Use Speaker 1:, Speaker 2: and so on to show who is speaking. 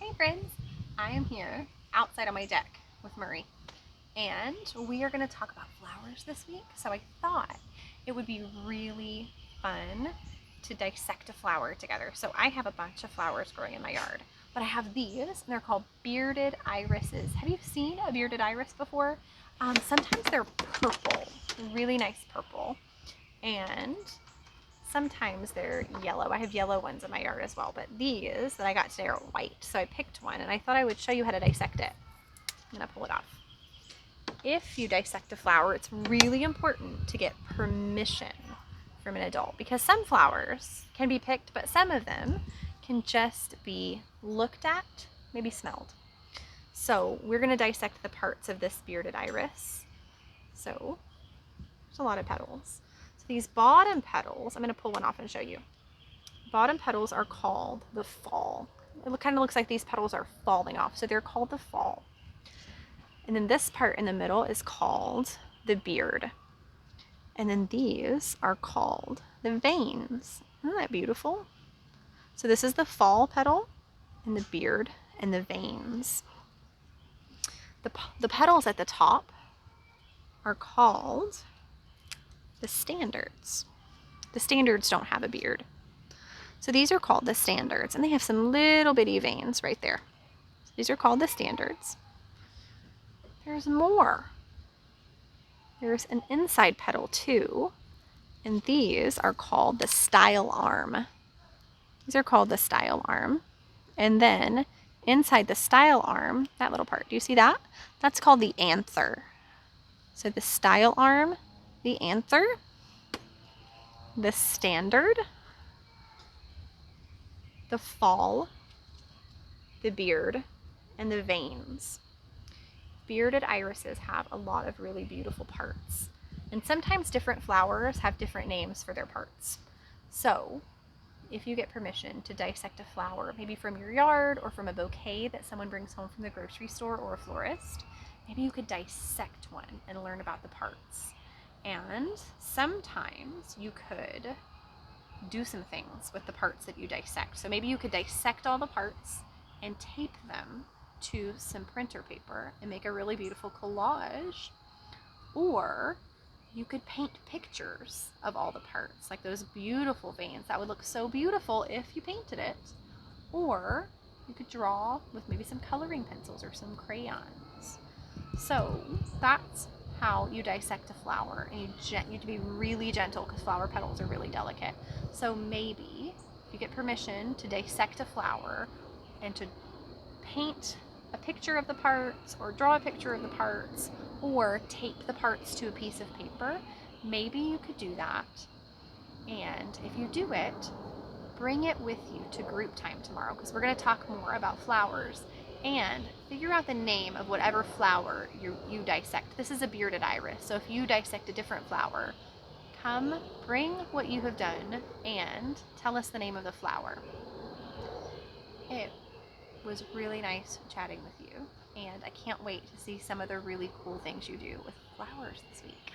Speaker 1: Hey friends, I am here outside on my deck with Murray, and we are going to talk about flowers this week. So I thought it would be really fun to dissect a flower together. So I have a bunch of flowers growing in my yard, but I have these, and they're called bearded irises. Have you seen a bearded iris before? Sometimes they're purple, really nice purple, and sometimes they're yellow. I have yellow ones in my yard as well, but these that I got today are white. So I picked one and I thought I would show you how to dissect it. I'm gonna pull it off. If you dissect a flower, it's really important to get permission from an adult because some flowers can be picked, but some of them can just be looked at, maybe smelled. So we're gonna dissect the parts of this bearded iris. So there's a lot of petals. So these bottom petals, I'm gonna pull one off and show you. Bottom petals are called the fall. It kind of looks like these petals are falling off, so they're called the fall. And then this part in the middle is called the beard. And then these are called the veins. Isn't that beautiful? So this is the fall petal and the beard and the veins. The petals at the top are called the standards. The standards don't have a beard. So these are called the standards, and they have some little bitty veins right there. So these are called the standards. There's more. There's an inside petal too, and these are called the style arm. These are called the style arm. And then inside the style arm, that little part, do you see that? That's called the anther. So the style arm, the anther, the standard, the fall, the beard, and the veins. Bearded irises have a lot of really beautiful parts, and sometimes different flowers have different names for their parts. So if you get permission to dissect a flower, maybe from your yard or from a bouquet that someone brings home from the grocery store or a florist, maybe you could dissect one and learn about the parts. And sometimes you could do some things with the parts that you dissect. So maybe you could dissect all the parts and tape them to some printer paper and make a really beautiful collage. Or you could paint pictures of all the parts, like those beautiful veins. That would look so beautiful if you painted it. Or you could draw with maybe some coloring pencils or some crayons. So that's how you dissect a flower, and you have to be really gentle because flower petals are really delicate. So maybe if you get permission to dissect a flower and to paint a picture of the parts or draw a picture of the parts or tape the parts to a piece of paper, maybe you could do that. And if you do it, bring it with you to group time tomorrow because we're going to talk more about flowers and figure out the name of whatever flower you dissect. This is a bearded iris, so if you dissect a different flower, come bring what you have done and tell us the name of the flower. It was really nice chatting with you, and I can't wait to see some of the really cool things you do with flowers this week.